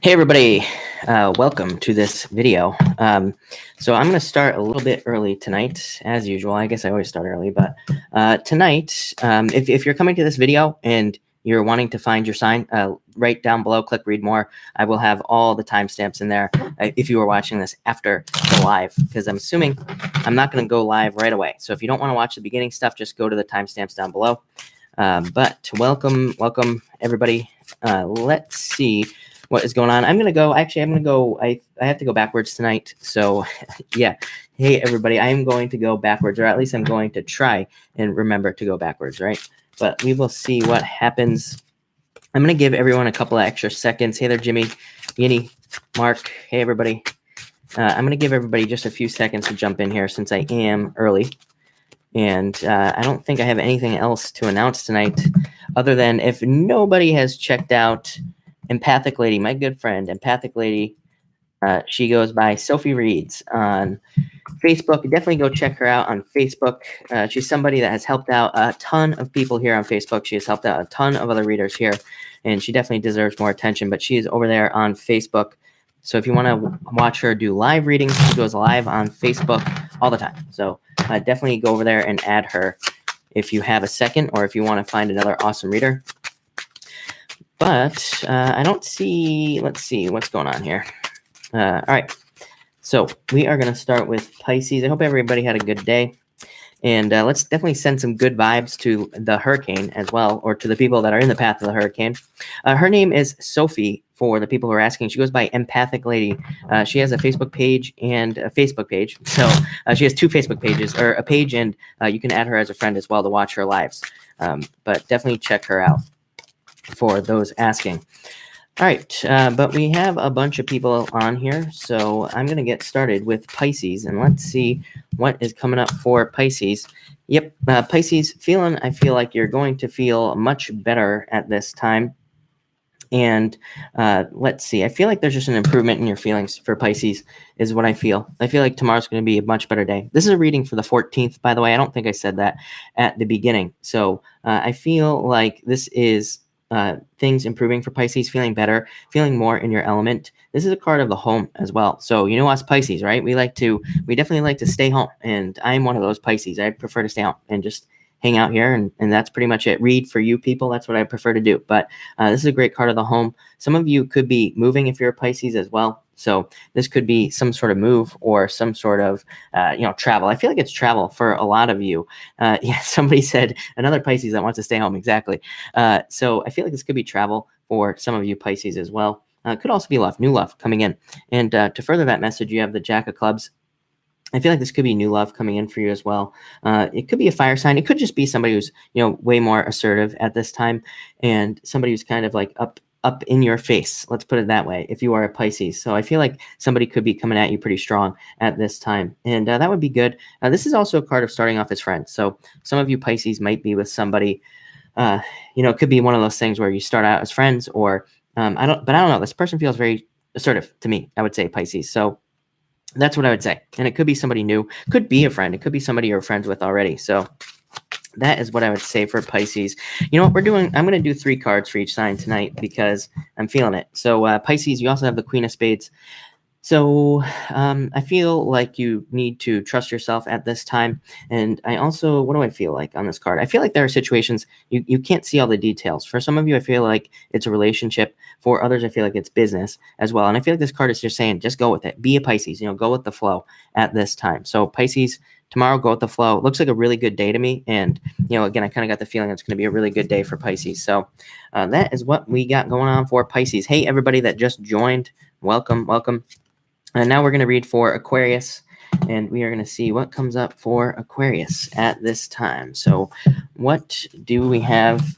Hey everybody, welcome to this video. So I'm going to start a little bit early tonight, as usual. I guess I always start early, but tonight, if you're coming to this video and you're wanting to find your sign, right down below, click read more. I will have all the timestamps in there if you are watching this after the live, because I'm assuming I'm not going to go live right away. So if you don't want to watch the beginning stuff, just go to the timestamps down below. But welcome everybody. Let's see what is going on. I'm going to go, I have to go backwards tonight. So yeah. Hey everybody, I'm going to go backwards, or at least I'm going to try and remember to go backwards, right? But we will see what happens. I'm going to give everyone a couple of extra seconds. Hey there, Jimmy, Yinny, Mark. Hey everybody. I'm going to give everybody just a few seconds to jump in here since I am early. And I don't think I have anything else to announce tonight other than if nobody has checked out Empathic Lady, my good friend, Empathic Lady. She goes by Sophie Reads on Facebook. Definitely go check her out on Facebook. She's somebody that has helped out a ton of people here on Facebook. She has helped out a ton of other readers here, and she definitely deserves more attention, but she is over there on Facebook. So if you want to watch her do live readings, she goes live on Facebook all the time. So definitely go over there and add her if you have a second, or if you want to find another awesome reader. But I don't see, let's see what's going on here. All right, so we are going to start with Pisces. I hope everybody had a good day. And let's definitely send some good vibes to the hurricane as well, or to the people that are in the path of the hurricane. Her name is Sophie, for the people who are asking. She goes by Empathic Lady. She has a Facebook page and a Facebook page. So she has two Facebook pages, or a page, and you can add her as a friend as well to watch her lives. But definitely check her out for those asking. All right, but we have a bunch of people on here, so I'm going to get started with Pisces, and let's see what is coming up for Pisces. Yep, Pisces, I feel like you're going to feel much better at this time. And let's see, I feel like there's just an improvement in your feelings for Pisces is what I feel. I feel like tomorrow's going to be a much better day. This is a reading for the 14th, by the way. I don't think I said that at the beginning. So I feel like this is things improving for Pisces, feeling better, feeling more in your element. This is a card of the home as well. So you know us Pisces, right? We definitely like to stay home. And I'm one of those Pisces. I prefer to stay home and just hang out here, and that's pretty much it. Read for you people. That's what I prefer to do. But this is a great card of the home. Some of you could be moving if you're a Pisces as well. So this could be some sort of move or some sort of, travel. I feel like it's travel for a lot of you. Yeah, somebody said another Pisces that wants to stay home. Exactly. So I feel like this could be travel for some of you Pisces as well. It could also be love, new love coming in. And to further that message, you have the Jack of Clubs. I feel like this could be new love coming in for you as well. It could be a fire sign. It could just be somebody who's, way more assertive at this time, and somebody who's kind of like up in your face. Let's put it that way, if you are a Pisces. So I feel like somebody could be coming at you pretty strong at this time, and that would be good. This is also a card of starting off as friends. So some of you Pisces might be with somebody, it could be one of those things where you start out as friends, or I don't know. This person feels very assertive to me, I would say, Pisces. So that's what I would say. And it could be somebody new, could be a friend. It could be somebody you're friends with already. So that is what I would say for Pisces. You know what we're doing? I'm going to do 3 cards for each sign tonight because I'm feeling it. So Pisces, you also have the Queen of Spades. So I feel like you need to trust yourself at this time. And I also, what do I feel like on this card? I feel like there are situations you can't see all the details. For some of you, I feel like it's a relationship. For others, I feel like it's business as well. And I feel like this card is just saying, just go with it. Be a Pisces, go with the flow at this time. So Pisces, tomorrow, go with the flow. It looks like a really good day to me. And, again, I kind of got the feeling it's going to be a really good day for Pisces. So that is what we got going on for Pisces. Hey, everybody that just joined, welcome. And now we're going to read for Aquarius, and we are going to see what comes up for Aquarius at this time. So what do we have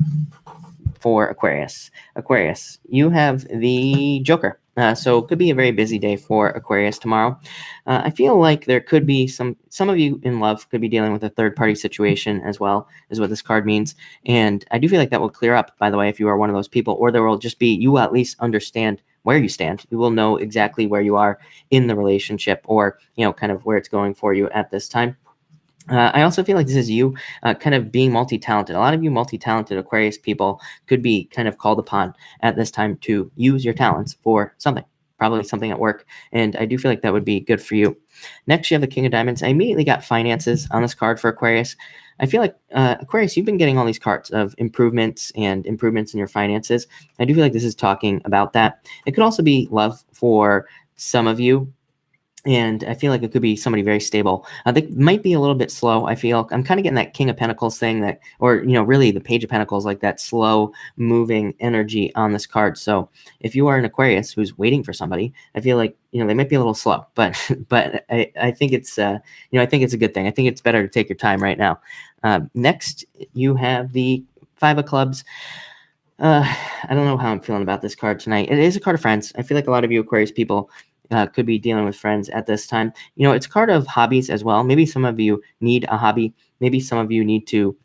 for Aquarius? Aquarius, you have the Joker. So it could be a very busy day for Aquarius tomorrow. I feel like there could be some of you in love could be dealing with a third-party situation as well, is what this card means. And I do feel like that will clear up, by the way, if you are one of those people, or there will just be, you will at least understand where you stand. You will know exactly where you are in the relationship, or, kind of where it's going for you at this time. I also feel like this is you kind of being multi-talented. A lot of you multi-talented Aquarius people could be kind of called upon at this time to use your talents for something, probably something at work. And I do feel like that would be good for you. Next, you have the King of Diamonds. I immediately got finances on this card for Aquarius. I feel like Aquarius, you've been getting all these cards of improvements and improvements in your finances. I do feel like this is talking about that. It could also be love for some of you. And I feel like it could be somebody very stable. They might be a little bit slow. I feel I'm kind of getting that King of Pentacles thing that, or, really the Page of Pentacles, like that slow moving energy on this card. So if you are an Aquarius who's waiting for somebody, I feel like, they might be a little slow, but, I think it's, I think it's a good thing. I think it's better to take your time right now. Next, you have the Five of Clubs. I don't know how I'm feeling about this card tonight. It is a card of friends. I feel like a lot of you Aquarius people could be dealing with friends at this time. It's a card of hobbies as well. Maybe some of you need a hobby. Maybe some of you need to,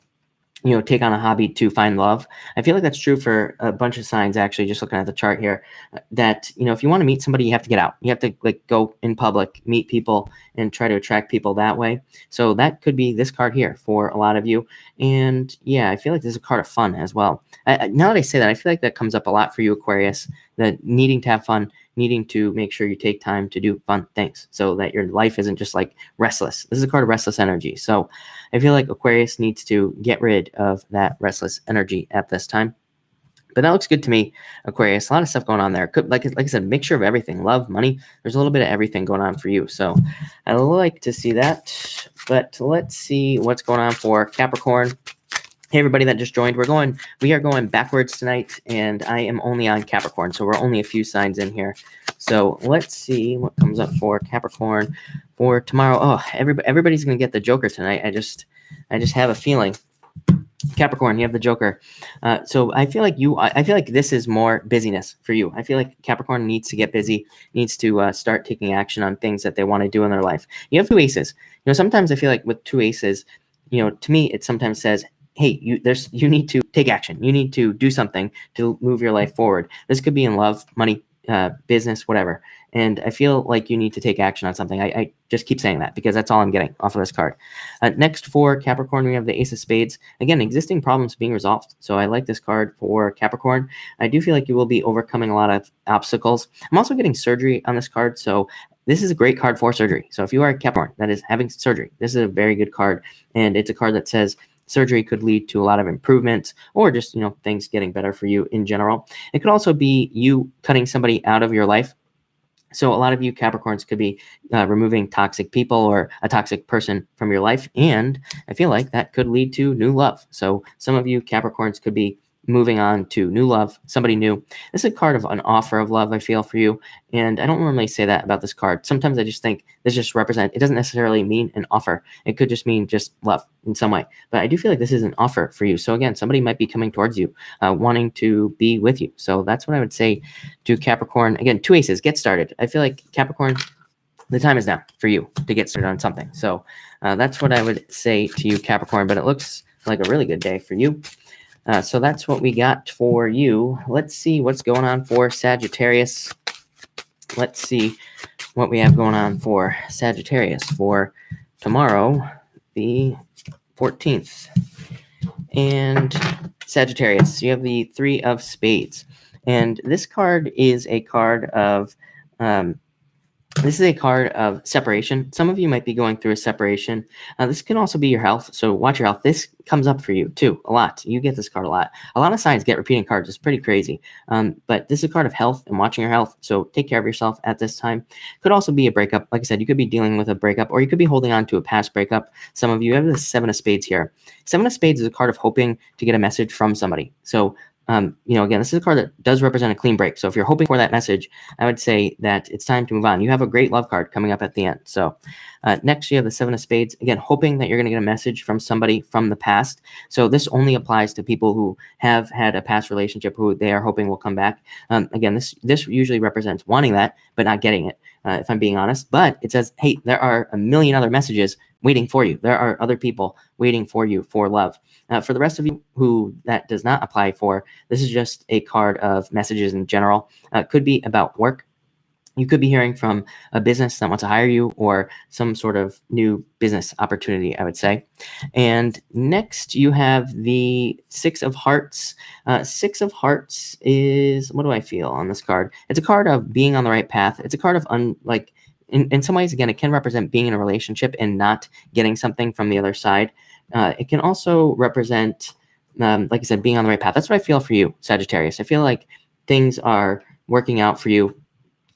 take on a hobby to find love. I feel like that's true for a bunch of signs, actually, just looking at the chart here, that, if you want to meet somebody, you have to get out. You have to go in public, meet people, and try to attract people that way. So that could be this card here for a lot of you. And yeah, I feel like this is a card of fun as well. Now that I say that, I feel like that comes up a lot for you, Aquarius, that needing to have fun, needing to make sure you take time to do fun things so that your life isn't just restless. This is a card of restless energy. So I feel like Aquarius needs to get rid of that restless energy at this time. But that looks good to me, Aquarius. A lot of stuff going on there. Like I said, mixture of everything. Love, money. There's a little bit of everything going on for you. So I like to see that. But let's see what's going on for Capricorn. Hey, everybody that just joined, we are going backwards tonight, and I am only on Capricorn, so we're only a few signs in here. So let's see what comes up for Capricorn for tomorrow. Oh, everybody's going to get the Joker tonight. I just have a feeling. Capricorn, you have the Joker. So I feel like this is more busyness for you. I feel like Capricorn needs to get busy, needs to start taking action on things that they want to do in their life. You have two aces. Sometimes I feel like with two aces, to me, it sometimes says, hey, you need to take action. You need to do something to move your life forward. This could be in love, money, business, whatever. And I feel like you need to take action on something. I just keep saying that because that's all I'm getting off of this card. Next for Capricorn, we have the Ace of Spades. Again, existing problems being resolved. So I like this card for Capricorn. I do feel like you will be overcoming a lot of obstacles. I'm also getting surgery on this card. So this is a great card for surgery. So if you are a Capricorn that is having surgery, this is a very good card. And it's a card that says surgery could lead to a lot of improvements or just, things getting better for you in general. It could also be you cutting somebody out of your life. So a lot of you Capricorns could be removing toxic people or a toxic person from your life. And I feel like that could lead to new love. So some of you Capricorns could be moving on to new love, somebody new. This is a card of an offer of love, I feel, for you. And I don't normally say that about this card. Sometimes I just think this just represents, it doesn't necessarily mean an offer. It could just mean just love in some way. But I do feel like this is an offer for you. So again, somebody might be coming towards you, wanting to be with you. So that's what I would say to Capricorn. Again, two aces, get started. I feel like Capricorn, the time is now for you to get started on something. So that's what I would say to you, Capricorn. But it looks like a really good day for you. So that's what we got for you. Let's see what's going on for Sagittarius. Let's see what we have going on for Sagittarius for tomorrow, the 14th. And Sagittarius, you have the Three of Spades. And this card is a card of separation. Some of you might be going through a separation. This can also be your health. So watch your health. This comes up for you too a lot. You get this card a lot. A lot of signs get repeating cards. It's pretty crazy. But this is a card of health and watching your health. So take care of yourself at this time. Could also be a breakup. Like I said, you could be dealing with a breakup or you could be holding on to a past breakup. Some of you have the Seven of Spades here. Seven of Spades is a card of hoping to get a message from somebody. So again, this is a card that does represent a clean break. So if you're hoping for that message, I would say that it's time to move on. You have a great love card coming up at the end. So next, you have the Seven of Spades. Again, hoping that you're going to get a message from somebody from the past. So this only applies to people who have had a past relationship who they are hoping will come back. Again, this usually represents wanting that, but not getting it, if I'm being honest. But it says, hey, there are a million other messages waiting for you. There are other people waiting for you for love. For the rest of you who that does not apply for, this is just a card of messages in general. Could be about work. You could be hearing from a business that wants to hire you or some sort of new business opportunity, I would say. And next you have the Six of Hearts. Six of Hearts is, what do I feel on this card? It's a card of being on the right path. It's a card of in some ways, again, it can represent being in a relationship and not getting something from the other side. It can also represent, like I said, being on the right path. That's what I feel for you, Sagittarius. I feel like things are working out for you,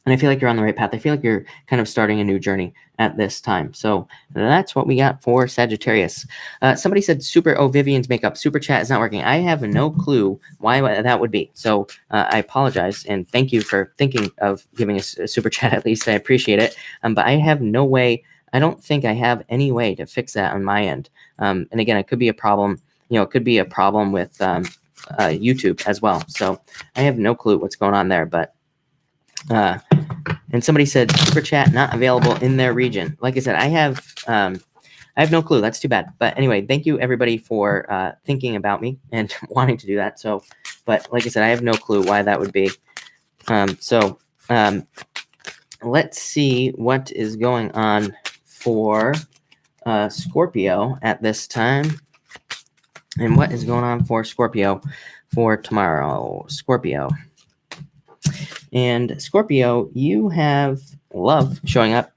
and I feel like you're on the right path. I feel like you're kind of starting a new journey at this time. So that's what we got for Sagittarius. Somebody said Vivian's makeup super chat is not working. I have no clue why that would be. So I apologize, and thank you for thinking of giving us a super chat at least. I appreciate it. But I have no way. I don't think I have any way to fix that on my end. And again, it could be a problem. It could be a problem with YouTube as well. So I have no clue what's going on there, but and somebody said super chat not available in their region. Like I said, I have no clue. That's too bad. But anyway, thank you everybody for thinking about me and wanting to do that. So, but like I said, I have no clue why that would be. Let's see what is going on for Scorpio at this time, and what is going on for Scorpio for tomorrow. Scorpio. And Scorpio, you have love showing up,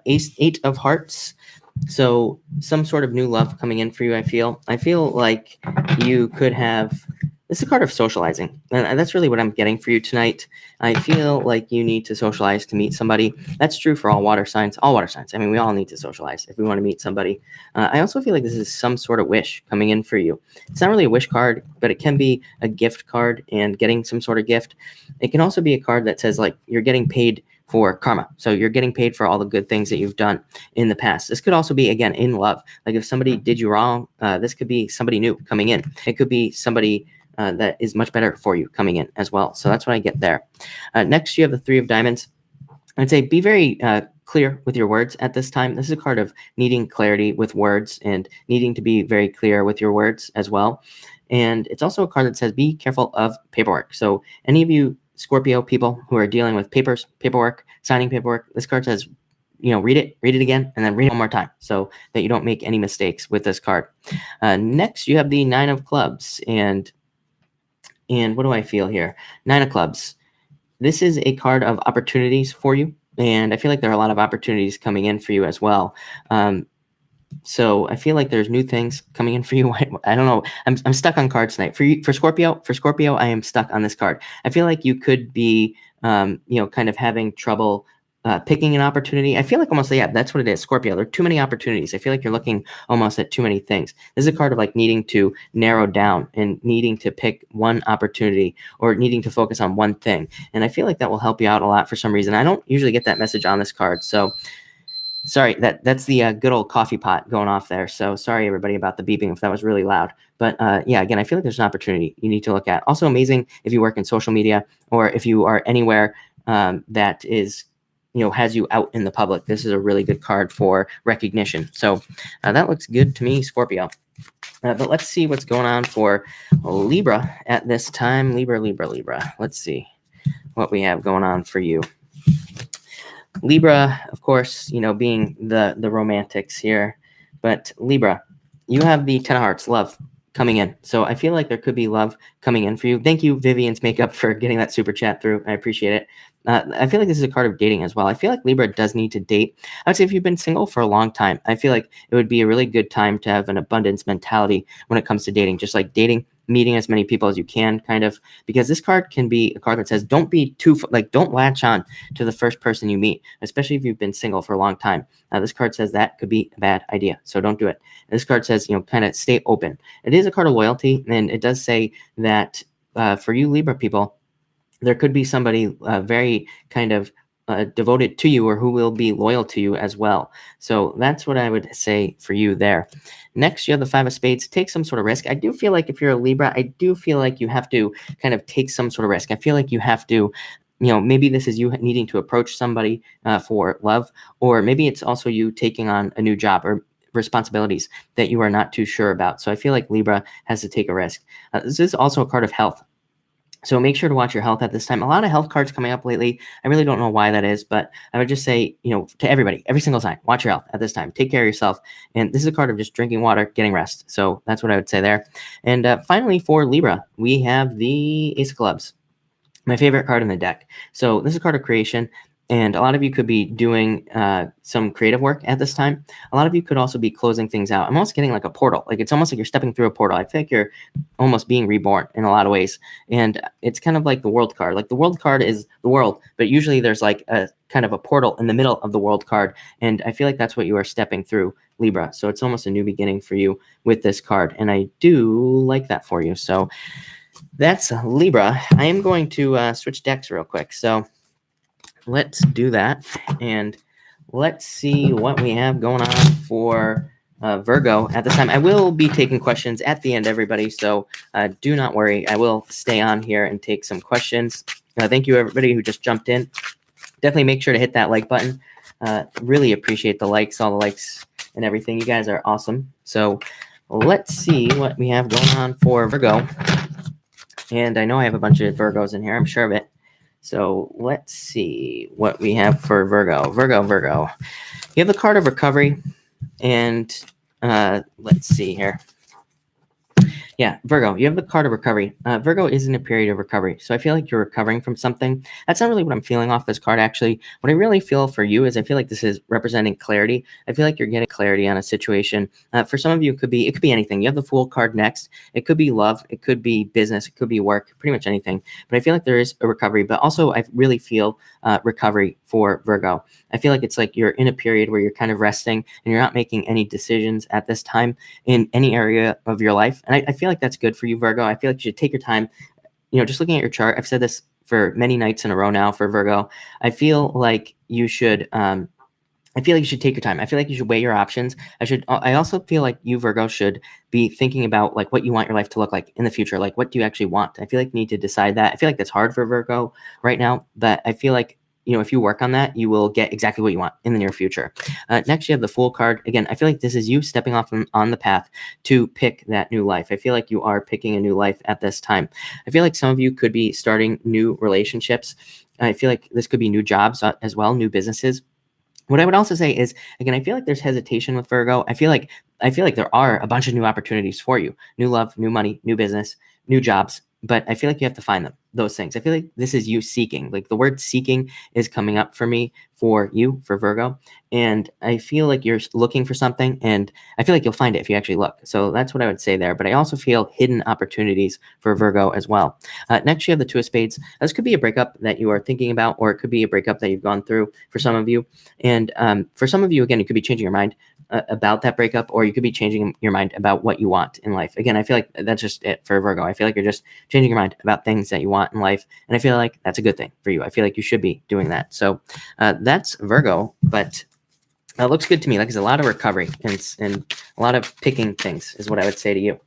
Eight of Hearts. So some sort of new love coming in for you, I feel. I feel like you could have, this is a card of socializing. And that's really what I'm getting for you tonight. I feel like you need to socialize to meet somebody. That's true for all water signs. All water signs. I mean, we all need to socialize if we want to meet somebody. I also feel like this is some sort of wish coming in for you. It's not really a wish card, but it can be a gift card and getting some sort of gift. It can also be a card that says, like, you're getting paid for karma. So you're getting paid for all the good things that you've done in the past. This could also be, again, in love. Like if somebody did you wrong, this could be somebody new coming in. It could be somebody that is much better for you coming in as well. So that's what I get there. Next, you have the Three of Diamonds. I'd say be very clear with your words at this time. This is a card of needing clarity with words and needing to be very clear with your words as well. And it's also a card that says be careful of paperwork. So any of you Scorpio people who are dealing with paperwork, signing paperwork, this card says, read it again, and then read it one more time so that you don't make any mistakes with this card. Next, you have the Nine of Clubs. And what do I feel here? Nine of Clubs. This is a card of opportunities for you. And I feel like there are a lot of opportunities coming in for you as well. So I feel like there's new things coming in for you. I don't know. I'm stuck on cards tonight. For Scorpio, I am stuck on this card. I feel like you could be, kind of having trouble picking an opportunity. I feel like almost, yeah, that's what it is. Scorpio, there are too many opportunities. I feel like you're looking almost at too many things. This is a card of like needing to narrow down and needing to pick one opportunity or needing to focus on one thing. And I feel like that will help you out a lot for some reason. I don't usually get that message on this card. So sorry, that's the good old coffee pot going off there. So sorry, everybody, about the beeping if that was really loud. But yeah, again, I feel like there's an opportunity you need to look at. Also amazing if you work in social media or if you are anywhere that is, has you out in the public. This is a really good card for recognition. So that looks good to me, Scorpio. But let's see what's going on for Libra at this time. Libra. Let's see what we have going on for you. Libra, of course, being the romantics here, but Libra, you have the Ten of Hearts, love coming in. So I feel like there could be love coming in for you. Thank you, Vivian's Makeup, for getting that super chat through. I appreciate it. I feel like this is a card of dating as well. I feel like Libra does need to date. I would say if you've been single for a long time, I feel like it would be a really good time to have an abundance mentality when it comes to dating, just like dating, meeting as many people as you can, kind of, because this card can be a card that says don't be too, don't latch on to the first person you meet, especially if you've been single for a long time. This card says that could be a bad idea, so don't do it. This card says, kind of stay open. It is a card of loyalty, and it does say that for you Libra people, there could be somebody very kind of devoted to you or who will be loyal to you as well. So that's what I would say for you there. Next, you have the Five of Spades. Take some sort of risk. I do feel like if you're a Libra, I do feel like you have to kind of take some sort of risk. I feel like you have to, maybe this is you needing to approach somebody for love, or maybe it's also you taking on a new job or responsibilities that you are not too sure about. So I feel like Libra has to take a risk. This is also a card of health. So make sure to watch your health at this time. A lot of health cards coming up lately. I really don't know why that is, but I would just say, to everybody, every single sign, watch your health at this time. Take care of yourself. And this is a card of just drinking water, getting rest. So that's what I would say there. And finally, for Libra, we have the Ace of Clubs, my favorite card in the deck. So this is a card of creation. And a lot of you could be doing some creative work at this time. A lot of you could also be closing things out. I'm almost getting like a portal. Like it's almost like you're stepping through a portal. I feel like you're almost being reborn in a lot of ways. And it's kind of like the world card. Like the world card is the world, but usually there's like a kind of a portal in the middle of the world card. And I feel like that's what you are stepping through, Libra. So it's almost a new beginning for you with this card. And I do like that for you. So that's Libra. I am going to switch decks real quick. So let's do that, and let's see what we have going on for Virgo at this time. I will be taking questions at the end, everybody, so do not worry. I will stay on here and take some questions. Thank you, everybody who just jumped in. Definitely make sure to hit that like button. Really appreciate the likes, all the likes and everything. You guys are awesome. So let's see what we have going on for Virgo. And I know I have a bunch of Virgos in here. I'm sure of it. So let's see what we have for Virgo. Virgo. You have the card of recovery. And let's see here. Yeah, Virgo, you have the card of recovery. Virgo is in a period of recovery. So I feel like you're recovering from something. That's not really what I'm feeling off this card, actually. What I really feel for you is I feel like this is representing clarity. I feel like you're getting clarity on a situation. For some of you, it could be anything. You have the Fool card next. It could be love. It could be business. It could be work, pretty much anything. But I feel like there is a recovery. But also, I really feel recovery for Virgo. I feel like it's like you're in a period where you're kind of resting and you're not making any decisions at this time in any area of your life. And I feel like that's good for you, Virgo. I feel like you should take your time. Just looking at your chart, I've said this for many nights in a row now for Virgo. I feel like you should take your time. I feel like you should weigh your options. I also feel like you, Virgo, should be thinking about like what you want your life to look like in the future. Like, what do you actually want? I feel like you need to decide that. I feel like that's hard for Virgo right now, but I feel like if you work on that, you will get exactly what you want in the near future. Next, you have the Fool card. Again, I feel like this is you stepping off on the path to pick that new life. I feel like you are picking a new life at this time. I feel like some of you could be starting new relationships. I feel like this could be new jobs as well, new businesses. What I would also say is, again, I feel like there's hesitation with Virgo. I feel like there are a bunch of new opportunities for you. New love, new money, new business, new jobs. But I feel like you have to find them, those things. I feel like this is you seeking. Like the word seeking is coming up for me, for you, for Virgo. And I feel like you're looking for something, and I feel like you'll find it if you actually look. So that's what I would say there. But I also feel hidden opportunities for Virgo as well. Next, you have the Two of Spades. This could be a breakup that you are thinking about, or it could be a breakup that you've gone through for some of you. And for some of you, again, you could be changing your mind about that breakup, or you could be changing your mind about what you want in life. Again, I feel like that's just it for Virgo. I feel like you're just changing your mind about things that you want in life, and I feel like that's a good thing for you. I feel like you should be doing that. So that's Virgo, but it looks good to me. Like it's a lot of recovery and a lot of picking things is what I would say to you.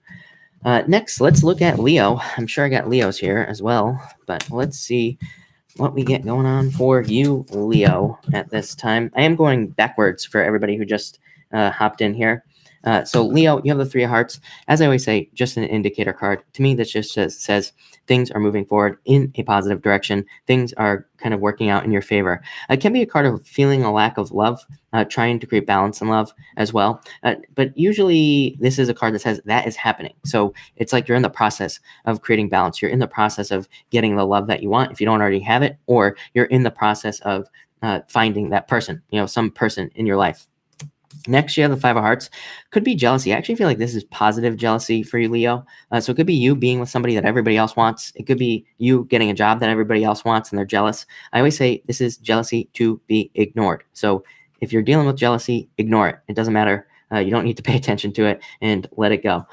Next, let's look at Leo. I'm sure I got Leos here as well, but let's see what we get going on for you, Leo, at this time. I am going backwards for everybody who just hopped in here. So Leo, you have the Three of Hearts. As I always say, just an indicator card. To me, that just says things are moving forward in a positive direction. Things are kind of working out in your favor. It can be a card of feeling a lack of love, trying to create balance in love as well. But usually this is a card that says that is happening. So it's like you're in the process of creating balance. You're in the process of getting the love that you want if you don't already have it, or you're in the process of finding that person, some person in your life. Next, you have the Five of Hearts. Could be jealousy. I actually feel like this is positive jealousy for you, Leo. So it could be you being with somebody that everybody else wants. It could be you getting a job that everybody else wants and they're jealous. I always say this is jealousy to be ignored. So if you're dealing with jealousy, ignore it. It doesn't matter. You don't need to pay attention to it and let it go.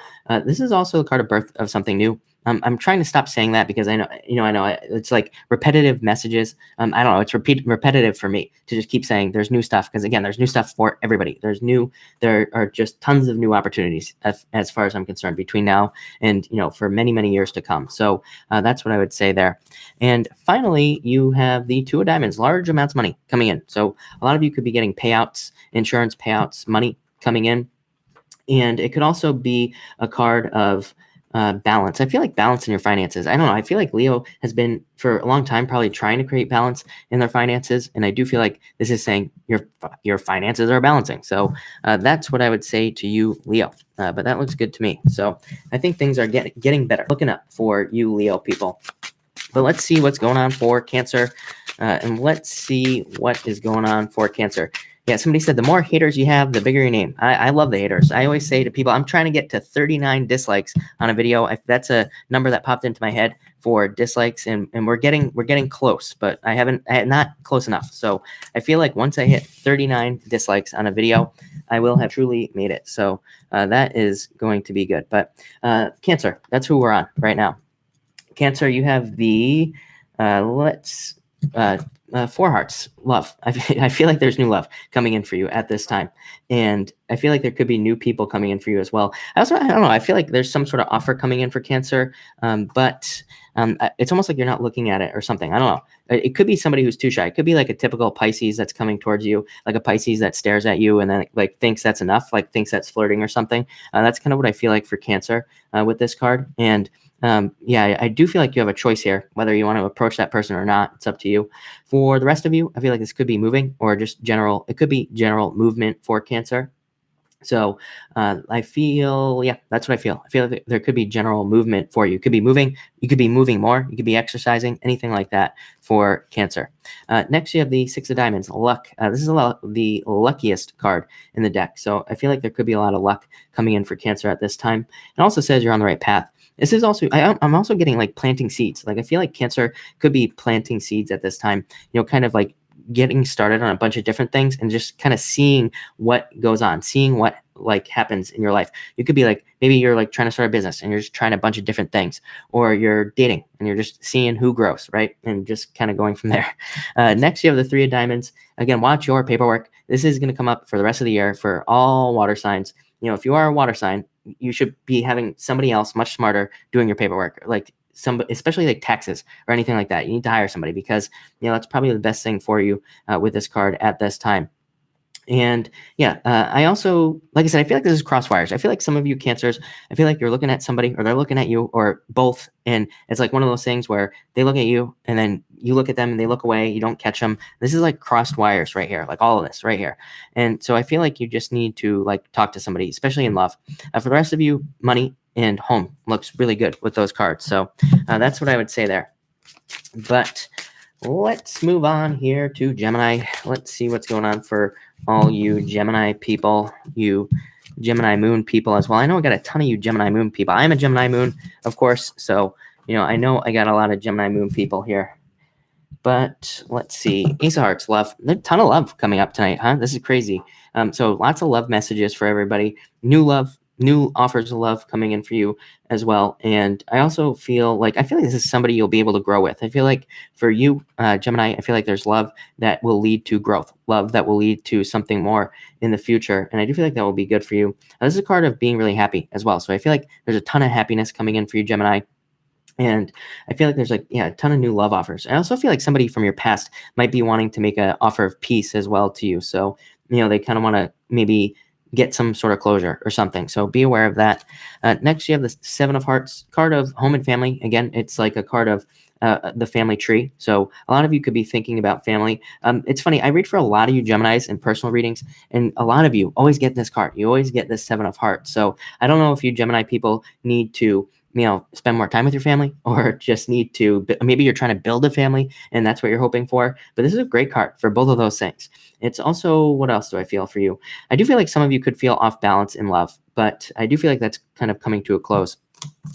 This is also a card of birth of something new. I'm trying to stop saying that because I know it's like repetitive messages. I don't know. It's repetitive for me to just keep saying there's new stuff. Because again, there's new stuff for everybody. There are just tons of new opportunities as far as I'm concerned between now and, for many, many years to come. So that's what I would say there. And finally, you have the Two of Diamonds, large amounts of money coming in. So a lot of you could be getting payouts, insurance payouts, money coming in. And it could also be a card of balance. I feel like balance in your finances. I don't know. I feel like Leo has been for a long time probably trying to create balance in their finances, and I do feel like this is saying your finances are balancing. So that's what I would say to you, Leo. But that looks good to me. So I think things are getting better. Looking up for you, Leo people. But let's see what's going on for Cancer, and let's see what is going on for Cancer. Yeah, somebody said the more haters you have, the bigger your name. I love the haters. I always say to people, I'm trying to get to 39 dislikes on a video. That's a number that popped into my head for dislikes, and we're getting close, but not close enough. So I feel like once I hit 39 dislikes on a video, I will have truly made it. So that is going to be good. But Cancer, that's who we're on right now. Cancer, you have the Four Hearts, love. I feel like there's new love coming in for you at this time. And I feel like there could be new people coming in for you as well. I don't know. I feel like there's some sort of offer coming in for Cancer, but it's almost like you're not looking at it or something. I don't know. It could be somebody who's too shy. It could be like a typical Pisces that's coming towards you, like a Pisces that stares at you and then like thinks that's enough, like thinks that's flirting or something. That's kind of what I feel like for Cancer with this card. And yeah, I do feel like you have a choice here, whether you want to approach that person or not. It's up to you. For the rest of you, I feel like this could be moving or just general. It could be general movement for Cancer. So I feel, yeah, that's what I feel. I feel like there could be general movement for you. You could be moving. You could be moving more. You could be exercising, anything like that for Cancer. Next, you have the Six of Diamonds, luck. This is the luckiest card in the deck. So I feel like there could be a lot of luck coming in for Cancer at this time. It also says you're on the right path. This is also, I'm also getting like planting seeds. Like I feel like Cancer could be planting seeds at this time, kind of like getting started on a bunch of different things and just kind of seeing what goes on, seeing what like happens in your life. You could be like, maybe you're like trying to start a business and you're just trying a bunch of different things, or you're dating and you're just seeing who grows, right? And just kind of going from there. Next, you have the Three of Diamonds. Again, watch your paperwork. This is going to come up for the rest of the year for all water signs. If you are a water sign, you should be having somebody else much smarter doing your paperwork, like somebody, especially like taxes or anything like that. You need to hire somebody because that's probably the best thing for you with this card at this time. And yeah, I also, like I said, I feel like this is crosswires. I feel like some of you Cancers, I feel like you're looking at somebody or they're looking at you or both. And it's like one of those things where they look at you and then you look at them and they look away. You don't catch them. This is like crossed wires right here, like all of this right here. And so I feel like you just need to like talk to somebody, especially in love. For the rest of you, money and home looks really good with those cards. So that's what I would say there. But let's move on here to Gemini. Let's see what's going on for all you Gemini people, you Gemini moon people as well. I know I got a ton of you Gemini moon people. I'm a Gemini moon, of course. So, I know I got a lot of Gemini moon people here. But let's see. Ace of Hearts, love. There's a ton of love coming up tonight, huh? This is crazy. So lots of love messages for everybody. New love, new offers of love coming in for you as well. And I also feel like this is somebody you'll be able to grow with. I feel like for you, Gemini, I feel like there's love that will lead to growth, love that will lead to something more in the future. And I do feel like that will be good for you. This is a card of being really happy as well. So I feel like there's a ton of happiness coming in for you, Gemini. And I feel like there's a ton of new love offers. I also feel like somebody from your past might be wanting to make an offer of peace as well to you. So, they kind of want to maybe get some sort of closure or something. So be aware of that. Next, you have the Seven of Hearts, card of home and family. Again, it's like a card of the family tree. So a lot of you could be thinking about family. It's funny. I read for a lot of you Geminis in personal readings, and a lot of you always get this card. You always get this Seven of Hearts. So I don't know if you Gemini people need to spend more time with your family, or just need to, maybe you're trying to build a family and that's what you're hoping for. But this is a great card for both of those things. It's also, what else do I feel for you? I do feel like some of you could feel off balance in love, but I do feel like that's kind of coming to a close.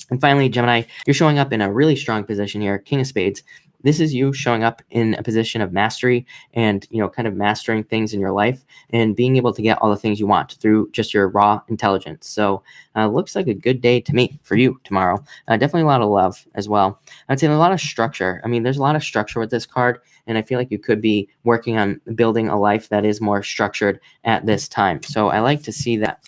And finally, Gemini, you're showing up in a really strong position here, King of Spades. This is you showing up in a position of mastery and, kind of mastering things in your life and being able to get all the things you want through just your raw intelligence. So looks like a good day to me for you tomorrow. Definitely a lot of love as well. I'd say a lot of structure. I mean, there's a lot of structure with this card, and I feel like you could be working on building a life that is more structured at this time. So I like to see that.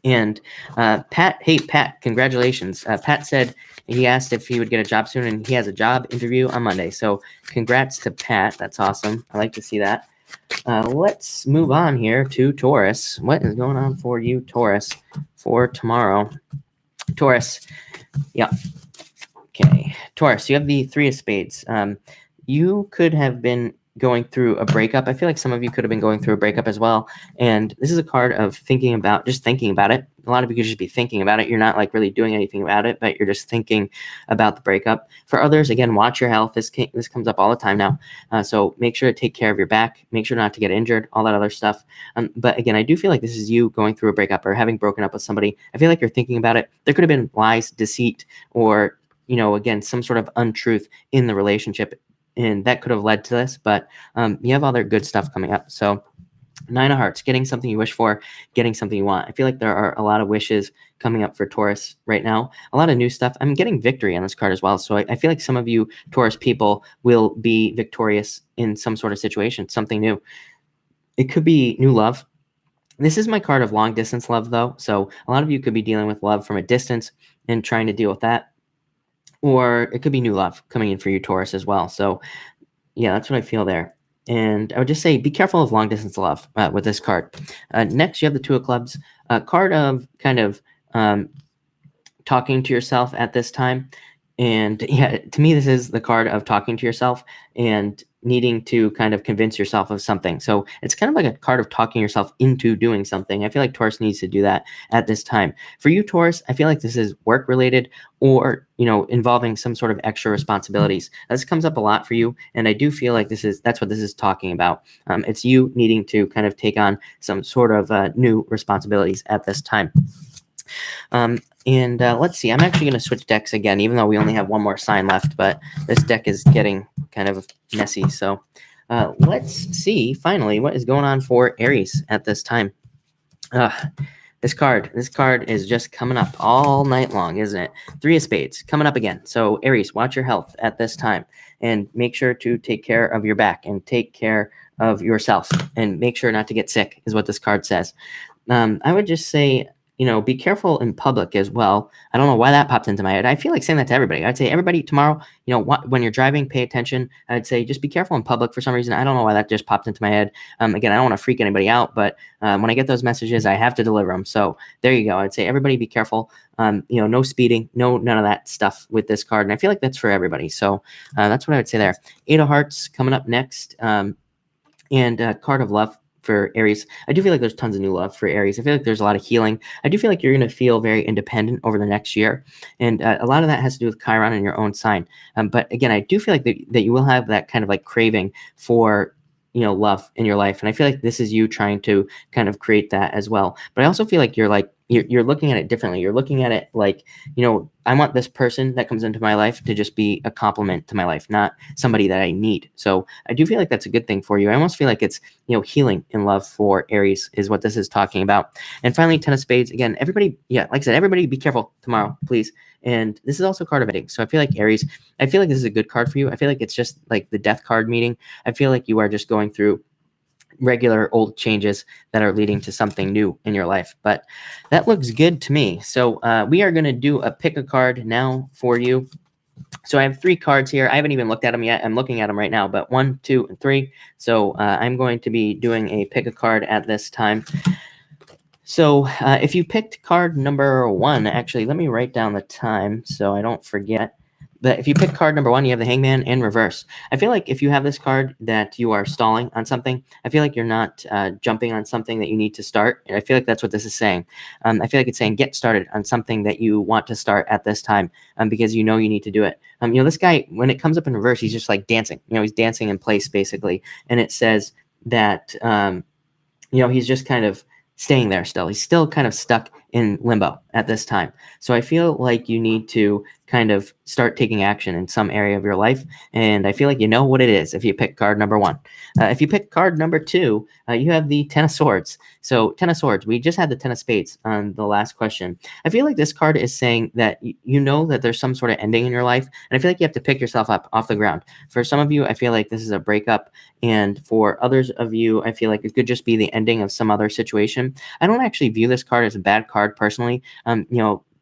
And Pat, hey, Pat, congratulations. Pat said he asked if he would get a job soon, and he has a job interview on Monday. So congrats to Pat. That's awesome. I like to see that. Let's move on here to Taurus. What is going on for you, Taurus, for tomorrow? Taurus, Yeah. Okay. Taurus, you have the Three of Spades. You could have been going through a breakup. I feel like some of you could have been going through a breakup as well. And this is a card of thinking about it. A lot of you could just be thinking about it. You're not like really doing anything about it, but you're just thinking about the breakup. For others, again, watch your health. This comes up all the time now. So make sure to take care of your back. Make sure not to get injured, all that other stuff. But again, I do feel like this is you going through a breakup or having broken up with somebody. I feel like you're thinking about it. There could have been lies, deceit, or again, some sort of untruth in the relationship, and that could have led to this, but you have other good stuff coming up. So Nine of Hearts, getting something you wish for, getting something you want. I feel like there are a lot of wishes coming up for Taurus right now, a lot of new stuff. I'm getting victory on this card as well. So I feel like some of you Taurus people will be victorious in some sort of situation, something new. It could be new love. This is my card of long distance love, though. So a lot of you could be dealing with love from a distance and trying to deal with that. Or it could be new love coming in for you, Taurus, as well. So yeah, that's what I feel there. And I would just say be careful of long distance love with this card. Next, you have the Two of Clubs, a card of kind of talking to yourself at this time. And yeah, to me, this is the card of talking to yourself and needing to kind of convince yourself of something. So it's kind of like a card of talking yourself into doing something. I feel like Taurus needs to do that at this time. For you, Taurus, I feel like this is work related or, involving some sort of extra responsibilities. This comes up a lot for you. And I do feel like that's what this is talking about. It's you needing to kind of take on some sort of new responsibilities at this time. And let's see, I'm actually going to switch decks again, even though we only have one more sign left, but this deck is getting kind of messy. So let's see, finally, what is going on for Aries at this time. This card is just coming up all night long, isn't it? Three of Spades coming up again. So Aries, watch your health at this time and make sure to take care of your back and take care of yourself and make sure not to get sick is what this card says. I would just say, be careful in public as well. I don't know why that popped into my head. I feel like saying that to everybody. I'd say everybody tomorrow, when you're driving, pay attention. I'd say just be careful in public for some reason. I don't know why that just popped into my head. Again, I don't want to freak anybody out, but when I get those messages, I have to deliver them. So there you go. I'd say everybody be careful. No speeding, none of that stuff with this card. And I feel like that's for everybody. So that's what I would say there. Eight of Hearts coming up next, and Card of Love for Aries. I do feel like there's tons of new love for Aries. I feel like there's a lot of healing. I do feel like you're going to feel very independent over the next year. And a lot of that has to do with Chiron and your own sign. But again, I do feel like that you will have that kind of like craving for, love in your life. And I feel like this is you trying to kind of create that as well. But I also feel like you're looking at it differently. You're looking at it like, I want this person that comes into my life to just be a compliment to my life, not somebody that I need. So I do feel like that's a good thing for you. I almost feel like it's, healing in love for Aries is what this is talking about. And finally, Ten of Spades. Again, everybody, like I said, everybody be careful tomorrow, please. And this is also card of ending. So I feel like Aries, I feel like this is a good card for you. I feel like it's just like the death card meeting. I feel like you are just going through regular old changes that are leading to something new in your life. But that looks good to me. So we are going to do a pick a card now for you. So I have 3 cards here. I haven't even looked at them yet. I'm looking at them right now, but 1, 2, and 3. So I'm going to be doing a pick a card at this time. So if you picked card number 1, actually, let me write down the time so I don't forget. But if you pick card number 1, you have the Hangman in reverse. I feel like if you have this card that you are stalling on something, I feel like you're not jumping on something that you need to start. And I feel like that's what this is saying. I feel like it's saying get started on something that you want to start at this time because you need to do it. This guy, when it comes up in reverse, he's just like dancing. He's dancing in place basically. And it says that, he's just kind of staying there still. He's still kind of stuck in limbo at this time. So I feel like you need to kind of start taking action in some area of your life. And I feel like you know what it is if you pick card number 1. If you pick card number 2, you have the Ten of Swords. So Ten of Swords, we just had the Ten of Spades on the last question. I feel like this card is saying that you know that there's some sort of ending in your life. And I feel like you have to pick yourself up off the ground. For some of you, I feel like this is a breakup. And for others of you, I feel like it could just be the ending of some other situation. I don't actually view this card as a bad card personally.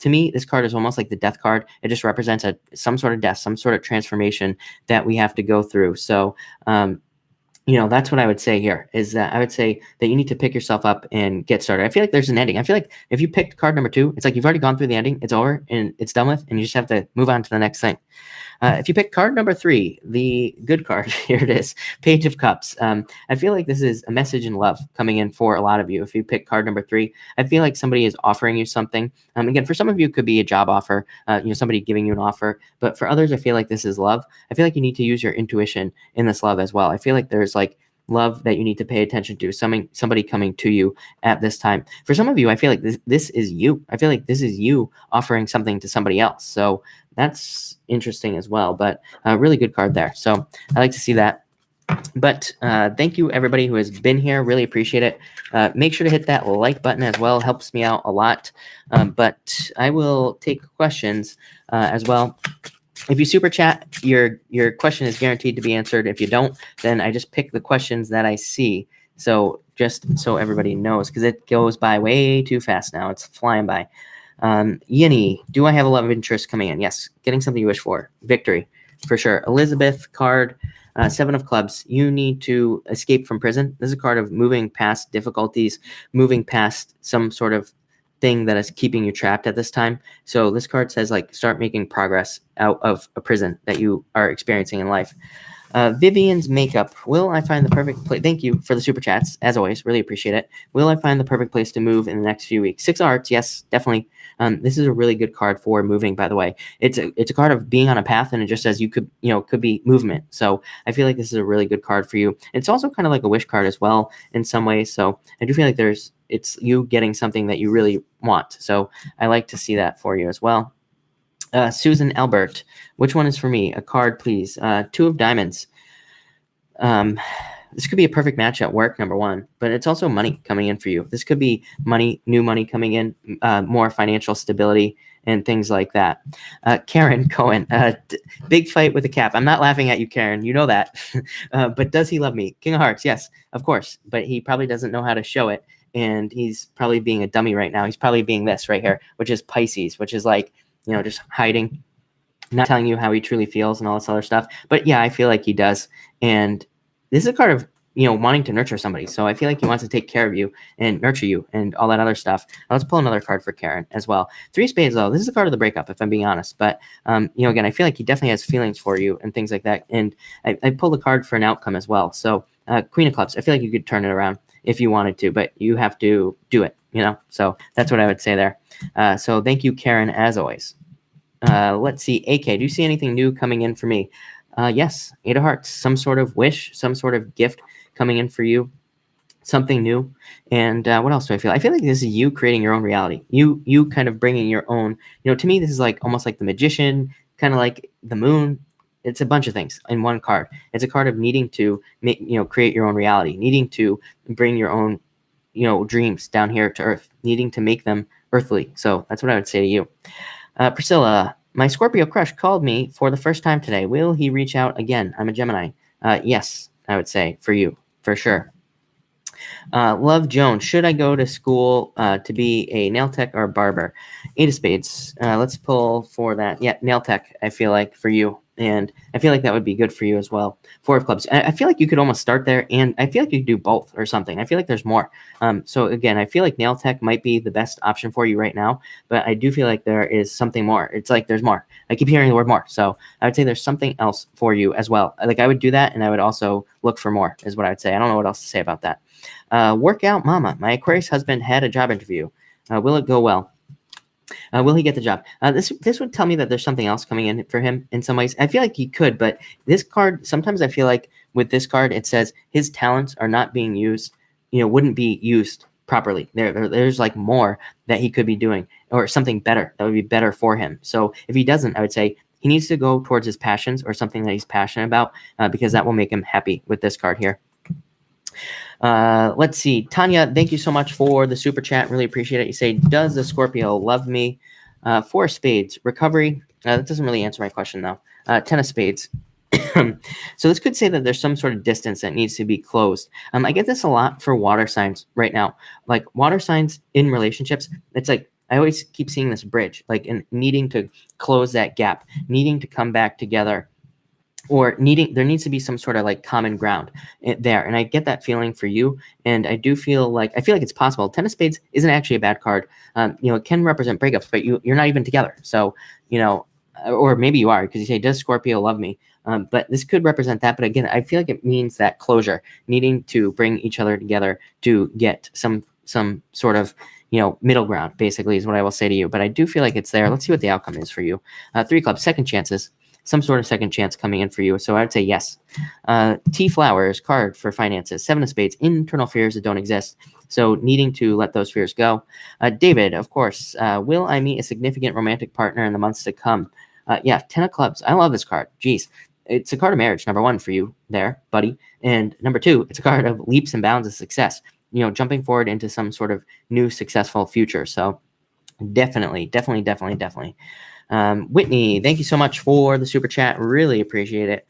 To me, this card is almost like the death card. It just represents some sort of death, some sort of transformation that we have to go through. So, that's what I would say here, is that I would say that you need to pick yourself up and get started. I feel like there's an ending. I feel like if you picked card number 2, it's like you've already gone through the ending. It's over and it's done with, and you just have to move on to the next thing. If you pick card number 3, the good card, here it is, Page of Cups. I feel like this is a message in love coming in for a lot of you. If you pick card number 3, I feel like somebody is offering you something. Again, for some of you, it could be a job offer, somebody giving you an offer. But for others, I feel like this is love. I feel like you need to use your intuition in this love as well. I feel like there's like love that you need to pay attention to, somebody coming to you at this time. For some of you, I feel like this is you. I feel like this is you offering something to somebody else. So that's interesting as well, but a really good card there. So I like to see that. But thank you, everybody who has been here. Really appreciate it. Make sure to hit that like button as well. Helps me out a lot. But I will take questions as well. If you super chat, your question is guaranteed to be answered. If you don't, then I just pick the questions that I see. So just so everybody knows, because it goes by way too fast now. It's flying by. Yinny, do I have a love interest coming in? Yes. Getting something you wish for. Victory, for sure. Elizabeth card, 7 of clubs. You need to escape from prison. This is a card of moving past difficulties, moving past some sort of thing that is keeping you trapped at this time. So this card says, like, start making progress out of a prison that you are experiencing in life. Vivian's makeup. Will I find the perfect place? Thank you for the super chats, as always. Really appreciate it. Will I find the perfect place to move in the next few weeks? 6 of Hearts. Yes, definitely. This is a really good card for moving, by the way. It's a card of being on a path, and it just says you could be movement. So I feel like this is a really good card for you. It's also kind of like a wish card as well in some ways. So I do feel like it's you getting something that you really want. So I like to see that for you as well. Susan Albert, which one is for me? A card, please. 2 of diamonds. This could be a perfect match at work, number 1, but it's also money coming in for you. This could be money, new money coming in, more financial stability and things like that. Karen Cohen, big fight with a cap. I'm not laughing at you, Karen. You know that. But does he love me? King of Hearts, yes, of course. But he probably doesn't know how to show it. And he's probably being a dummy right now. He's probably being this right here, which is Pisces, which is like, just hiding, not telling you how he truly feels and all this other stuff. But yeah, I feel like he does. And this is a card of, wanting to nurture somebody. So I feel like he wants to take care of you and nurture you and all that other stuff. Let's pull another card for Karen as well. 3 of spades, though. This is a card of the breakup, if I'm being honest. But, again, I feel like he definitely has feelings for you and things like that. And I pulled a card for an outcome as well. So Queen of Clubs, I feel like you could turn it around if you wanted to, but you have to do it, So that's what I would say there. So thank you, Karen, as always. Let's see. AK, do you see anything new coming in for me? Yes. 8 of Hearts, some sort of wish, some sort of gift coming in for you, something new. And what else do I feel? I feel like this is you creating your own reality. You kind of bringing your own, to me, this is like almost like the Magician, kind of like the moon. It's a bunch of things in one card. It's a card of needing to make, create your own reality, needing to bring your own, dreams down here to earth, needing to make them earthly. So that's what I would say to you. Priscilla, my Scorpio crush called me for the first time today. Will he reach out again? I'm a Gemini. Yes, I would say for you, for sure. Love Jones, should I go to school to be a nail tech or a barber? 8 of spades. Let's pull for that. Yeah, nail tech, I feel like, for you. And I feel like that would be good for you as well. 4 of clubs. I feel like you could almost start there, and I feel like you could do both or something. I feel like there's more. So again, I feel like nail tech might be the best option for you right now, but I do feel like there is something more. It's like there's more. I keep hearing the word more. So I would say there's something else for you as well. Like I would do that, and I would also look for more is what I would say. I don't know what else to say about that. Workout mama. My Aquarius husband had a job interview. Will it go well? Will he get the job? This would tell me that there's something else coming in for him in some ways. I feel like he could, but this card, sometimes I feel like with this card, it says his talents are not being used, wouldn't be used properly. There's like more that he could be doing or something better that would be better for him. So if he doesn't, I would say he needs to go towards his passions or something that he's passionate about because that will make him happy with this card here. Let's see. Tanya, thank you so much for the super chat. Really appreciate it. You say, does the Scorpio love me? 4 of spades. Recovery. That doesn't really answer my question, though. 10 of spades. So this could say that there's some sort of distance that needs to be closed. I get this a lot for water signs right now. Like water signs in relationships, it's like I always keep seeing this bridge, like in needing to close that gap, needing to come back together or there needs to be some sort of like common ground there. And I get that feeling for you. And I feel like it's possible. Ten of Spades isn't actually a bad card. It can represent breakups, but you're not even together. So, or maybe you are, because you say, does Scorpio love me? But this could represent that. But again, I feel like it means that closure, needing to bring each other together to get some sort of, middle ground, basically, is what I will say to you. But I do feel like it's there. Let's see what the outcome is for you. Three clubs, second chances. Some sort of second chance coming in for you. So I would say yes. T flowers, card for finances. Seven of Spades, internal fears that don't exist. So needing to let those fears go. David, of course, will I meet a significant romantic partner in the months to come? Yeah, 10 of clubs. I love this card. Jeez. It's a card of marriage, number one, for you there, buddy. And number two, it's a card of leaps and bounds of success, jumping forward into some sort of new successful future. So definitely. Whitney, thank you so much for the super chat. Really appreciate it.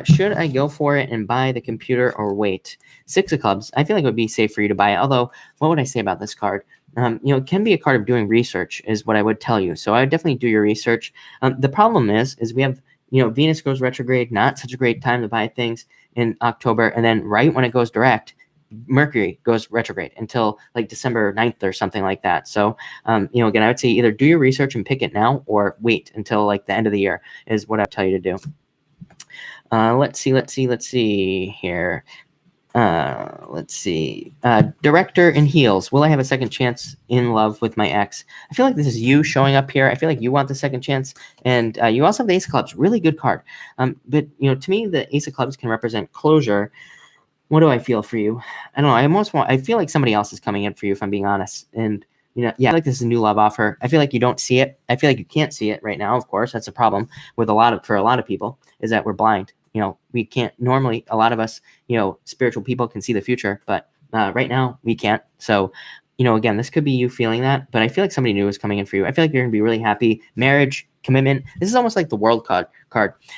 Should I go for it and buy the computer or wait? Six of clubs. I feel like it would be safe for you to buy it. Although, what would I say about this card? It can be a card of doing research, is what I would tell you. So I would definitely do your research. The problem is we have, Venus goes retrograde, not such a great time to buy things in October. And then right when it goes direct, Mercury goes retrograde until like December 9th or something like that. So, again, I would say either do your research and pick it now or wait until like the end of the year is what I would tell you to do. Let's see here. Director in heels. Will I have a second chance in love with my ex? I feel like this is you showing up here. I feel like you want the second chance. And you also have the Ace of Clubs. Really good card. But, to me, the Ace of Clubs can represent closure. What do I feel for you? I don't know. I feel like somebody else is coming in for you, if I'm being honest. And, I feel like this is a new love offer. I feel like you don't see it. I feel like you can't see it right now. Of course, that's a problem for a lot of people, is that we're blind. We can't normally, a lot of us, spiritual people can see the future, but right now we can't. So, again, this could be you feeling that, but I feel like somebody new is coming in for you. I feel like you're going to be really happy. Marriage, commitment. This is almost like the World card.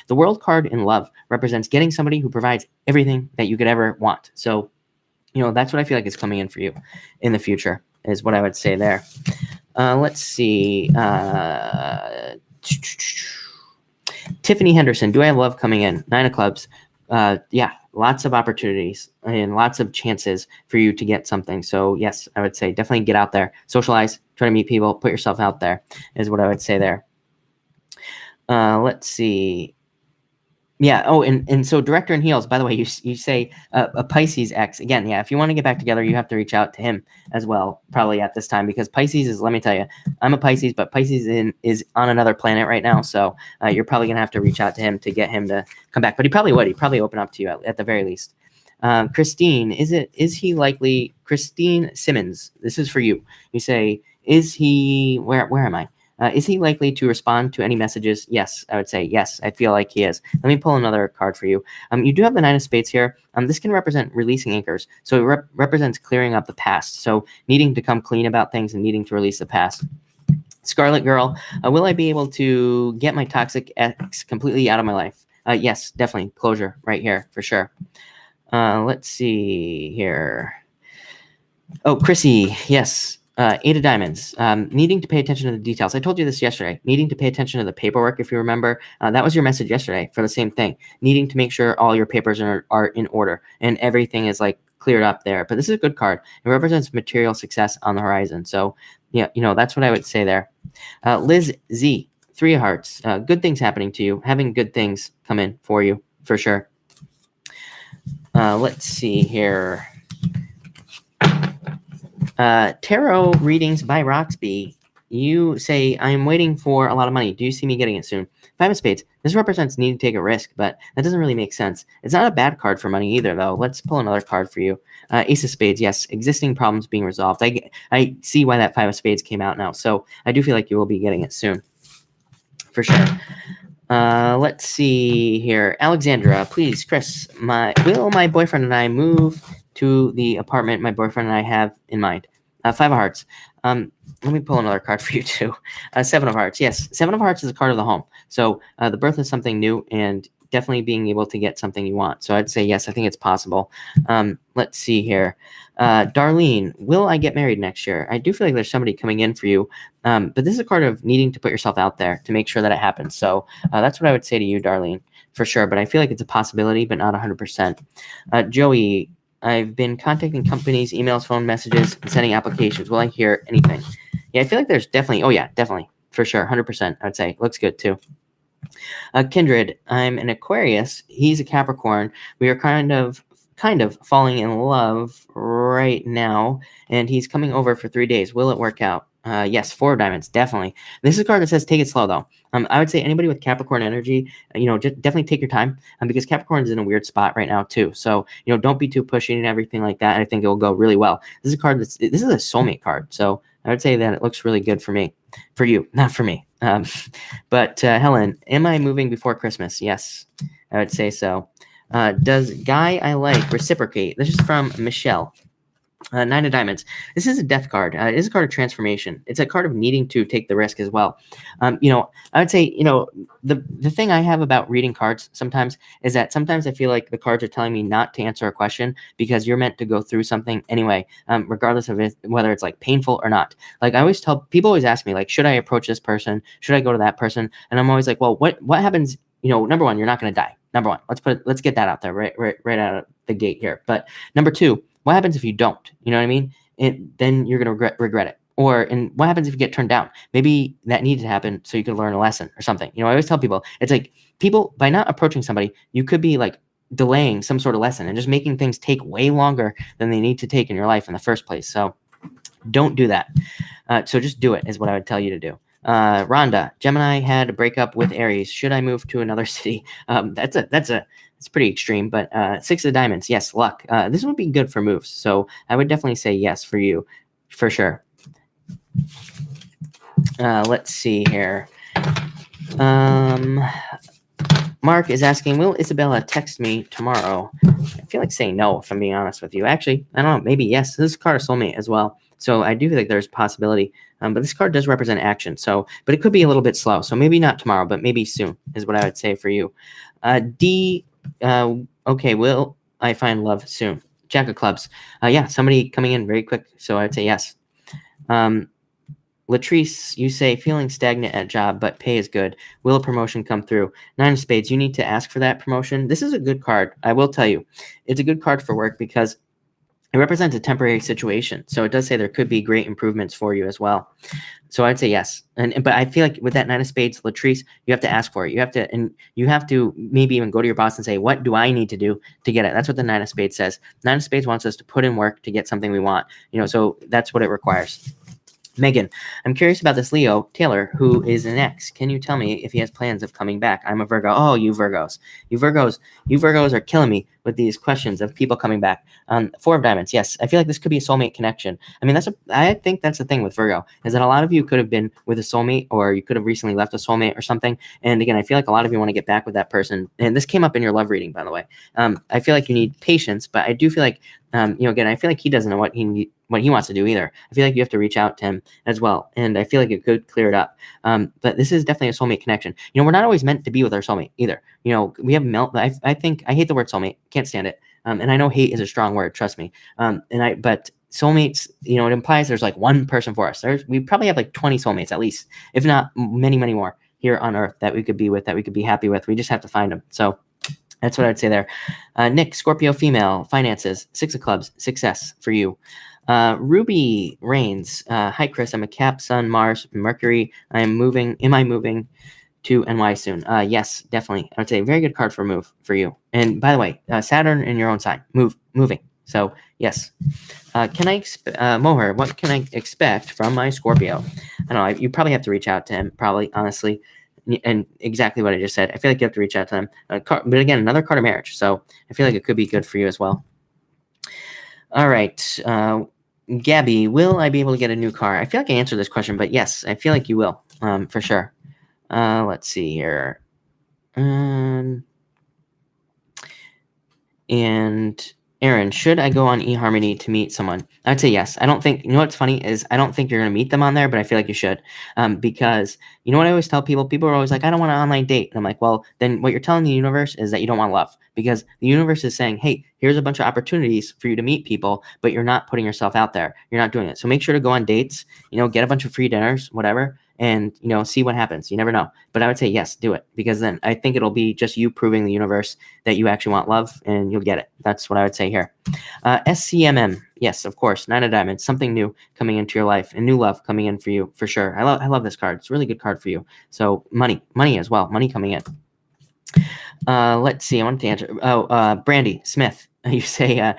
The World card in love represents getting somebody who provides everything that you could ever want. So, that's what I feel like is coming in for you in the future, is what I would say there. Let's see. Tiffany Henderson, do I have love coming in? 9 of clubs. Yeah, lots of opportunities and lots of chances for you to get something. So yes, I would say definitely get out there, socialize, try to meet people, put yourself out there is what I would say there. Let's see. Yeah. Oh, and so director in heels, by the way, you say a Pisces ex. Again, yeah, if you want to get back together, you have to reach out to him as well, probably at this time, because Pisces is, let me tell you, I'm a Pisces, but Pisces is on another planet right now. So you're probably going to have to reach out to him to get him to come back. But he probably would. He'd probably open up to you at the very least. Christine, is he likely? Christine Simmons, this is for you. You say, is he, where am I? Is he likely to respond to any messages? Yes, I would say yes. I feel like he is. Let me pull another card for you. You do have the 9 of Spades here. This can represent releasing anchors. So it represents clearing up the past. So needing to come clean about things and needing to release the past. Scarlet Girl, will I be able to get my toxic ex completely out of my life? Yes, definitely. Closure right here for sure. Let's see here. Oh, Chrissy, yes. 8 of diamonds, needing to pay attention to the details. I told you this yesterday, needing to pay attention to the paperwork. If you remember, that was your message yesterday for the same thing, needing to make sure all your papers are in order and everything is like cleared up there. But this is a good card. It represents material success on the horizon. So yeah, that's what I would say there. Liz Z, 3 of hearts, good things happening to you, having good things come in for you for sure. Let's see here. Tarot readings by Roxby. You say, I am waiting for a lot of money. Do you see me getting it soon? 5 of Spades. This represents needing to take a risk, but that doesn't really make sense. It's not a bad card for money either, though. Let's pull another card for you. Ace of Spades. Yes, existing problems being resolved. I see why that 5 of Spades came out now. So I do feel like you will be getting it soon. For sure. Let's see here. Alexandra, please, Chris, will my boyfriend and I move to the apartment my boyfriend and I have in mind? 5 of hearts. Let me pull another card for you too. 7 of hearts. Yes, 7 of hearts is a card of the home. So the birth of something new and definitely being able to get something you want. So I'd say yes, I think it's possible. Let's see here. Darlene, will I get married next year? I do feel like there's somebody coming in for you, but this is a card of needing to put yourself out there to make sure that it happens. So that's what I would say to you, Darlene, for sure. But I feel like it's a possibility, but not 100%. Joey, I've been contacting companies, emails, phone messages, and sending applications. Will I hear anything? Yeah, I feel like there's definitely, oh yeah, definitely, for sure, 100%, I would say. Looks good too. Kindred, I'm an Aquarius. He's a Capricorn. We are kind of falling in love right now, and he's coming over for 3 days. Will it work out? Yes, 4 of diamonds, definitely. This is a card that says take it slow, though. I would say anybody with Capricorn energy, just definitely take your time, because Capricorn is in a weird spot right now too. So, don't be too pushy and everything like that. I think it will go really well. This is a card this is a soulmate card, so I would say that it looks really good for you, not for me. But Helen, am I moving before Christmas? Yes, I would say so. Does guy I like reciprocate? This is from Michelle. 9 of diamonds. This is a death card. It is a card of transformation. It's a card of needing to take the risk as well. I would say, the thing I have about reading cards sometimes is that sometimes I feel like the cards are telling me not to answer a question because you're meant to go through something anyway, regardless of whether it's like painful or not. Like I always tell people, always ask me like, should I approach this person? Should I go to that person? And I'm always like, well, what happens? Number one, you're not going to die. Number one, let's get that out there right out of the gate here. But number two, what happens if you don't? You know what I mean? Then you're going to regret it. And what happens if you get turned down? Maybe that needed to happen so you could learn a lesson or something. I always tell people, it's like people, by not approaching somebody, you could be like delaying some sort of lesson and just making things take way longer than they need to take in your life in the first place. So don't do that. So just do it is what I would tell you to do. Rhonda, Gemini had a breakup with Aries. Should I move to another city? It's pretty extreme, but 6 of diamonds. Yes, luck. This would be good for moves. So I would definitely say yes for you, for sure. Let's see here. Mark is asking, will Isabella text me tomorrow? I feel like saying no, if I'm being honest with you. Actually, I don't know. Maybe yes. This is a card of soulmate as well. So I do think there's a possibility. But this card does represent action. But it could be a little bit slow. So maybe not tomorrow, but maybe soon is what I would say for you. D, okay, will I find love soon? Jack of clubs. Yeah, somebody coming in very quick. So I would say yes. Latrice, you say feeling stagnant at job, but pay is good. Will a promotion come through? 9 of spades, you need to ask for that promotion. This is a good card. I will tell you, it's a good card for work because it represents a temporary situation. So it does say there could be great improvements for you as well. So I'd say yes. But I feel like with that 9 of spades, Latrice, you have to ask for it. You have to maybe even go to your boss and say, what do I need to do to get it? That's what the 9 of spades says. 9 of spades wants us to put in work to get something we want. So that's what it requires. Megan, I'm curious about this Leo, Taylor, who is an ex. Can you tell me if he has plans of coming back? I'm a Virgo. Oh, you Virgos. You Virgos are killing me with these questions of people coming back. 4 of diamonds. Yes, I feel like this could be a soulmate connection. I mean, I think that's the thing with Virgo, is that a lot of you could have been with a soulmate, or you could have recently left a soulmate or something. And again, I feel like a lot of you want to get back with that person. And this came up in your love reading, by the way. I feel like you need patience, but I do feel like, again, I feel like he doesn't know what he wants to do either. I feel like you have to reach out to him as well. And I feel like it could clear it up. But this is definitely a soulmate connection. We're not always meant to be with our soulmate either. We have I think I hate the word soulmate. Can't stand it. And I know hate is a strong word, trust me. But soulmates, it implies there's like one person for us. We probably have like 20 soulmates at least, if not many, many more here on earth that we could be with, that we could be happy with. We just have to find them. So that's what I'd say there. Nick, Scorpio female, finances, 6 of clubs, success for you. Ruby Reigns, hi Chris, I'm a Cap, Sun, Mars, Mercury. Am I moving to NY soon? Yes, definitely. I would say a very good card for move for you. And by the way, Saturn in your own sign, moving. So yes. Moher, what can I expect from my Scorpio? I don't know. You probably have to reach out to him, probably, honestly. And exactly what I just said. I feel like you have to reach out to them. But again, another card of marriage. So I feel like it could be good for you as well. All right. Gabby, will I be able to get a new car? I feel like I answered this question, but yes, I feel like you will, for sure. Let's see here. And Aaron, should I go on eHarmony to meet someone? I'd say yes. I don't think, you know what's funny is I don't think you're going to meet them on there, but I feel like you should. Because you know what I always tell people? People are always like, I don't want an online date. And I'm like, well, then what you're telling the universe is that you don't want love, because the universe is saying, hey, here's a bunch of opportunities for you to meet people, but you're not putting yourself out there. You're not doing it. So make sure to go on dates, get a bunch of free dinners, whatever, and, see what happens. You never know. But I would say, yes, do it, because then I think it'll be just you proving the universe that you actually want love, and you'll get it. That's what I would say here. SCMM. Yes, of course. Nine of Diamonds. Something new coming into your life, and new love coming in for you, for sure. I love this card. It's a really good card for you. So money as well. Money coming in. Let's see. I wanted to answer. Brandy Smith. You say,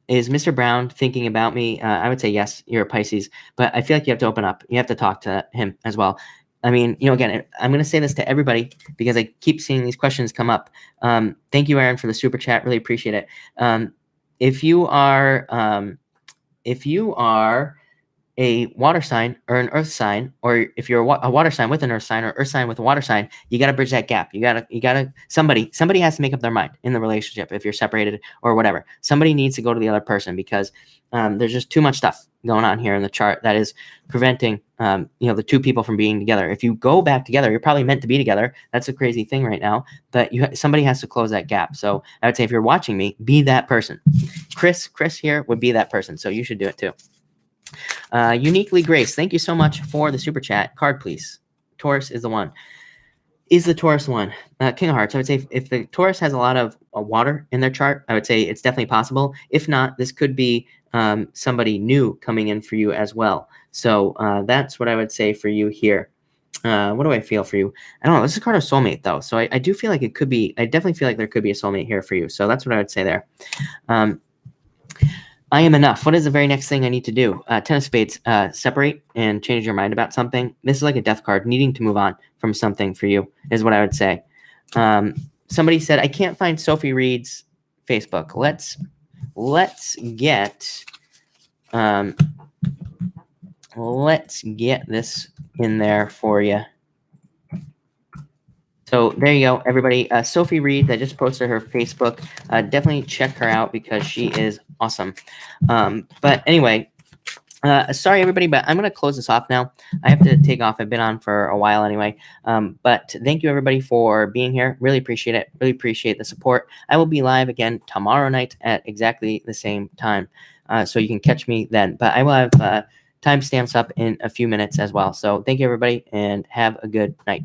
is Mr. Brown thinking about me? I would say yes, you're a Pisces, but I feel like you have to open up. You have to talk to him as well. I mean, again, I'm going to say this to everybody because I keep seeing these questions come up. Thank you, Aaron, for the super chat. Really appreciate it. If you are a water sign or an earth sign, or if you're a water sign with an earth sign or earth sign with a water sign, you got to bridge that gap. You gotta, somebody has to make up their mind in the relationship. If you're separated or whatever, somebody needs to go to the other person, because there's just too much stuff going on here in the chart that is preventing, the two people from being together. If you go back together, you're probably meant to be together. That's a crazy thing right now, but somebody has to close that gap. So I would say, if you're watching me, be that person. Chris here would be that person. So you should do it too. Uniquely Grace, thank you so much for the super chat. Card, please. Taurus is the one. Is the Taurus one? King of Hearts. I would say if the Taurus has a lot of water in their chart, I would say it's definitely possible. If not, this could be somebody new coming in for you as well. So that's what I would say for you here. What do I feel for you? I don't know. This is a card of soulmate, though. So I do feel like it could be, I definitely feel like there could be a soulmate here for you. So that's what I would say there. I am enough. What is the very next thing I need to do? Ten of Spades, separate and change your mind about something. This is like a death card, needing to move on from something for you is what I would say. Somebody said, I can't find Sophie Reed's Facebook. Let's get this in there for you. So there you go, everybody. Sophie Reed, that just posted her Facebook. Definitely check her out because she is awesome. But anyway, sorry, everybody, but I'm going to close this off now. I have to take off. I've been on for a while anyway. But thank you, everybody, for being here. Really appreciate it. Really appreciate the support. I will be live again tomorrow night at exactly the same time. So you can catch me then. But I will have timestamps up in a few minutes as well. So thank you, everybody, and have a good night.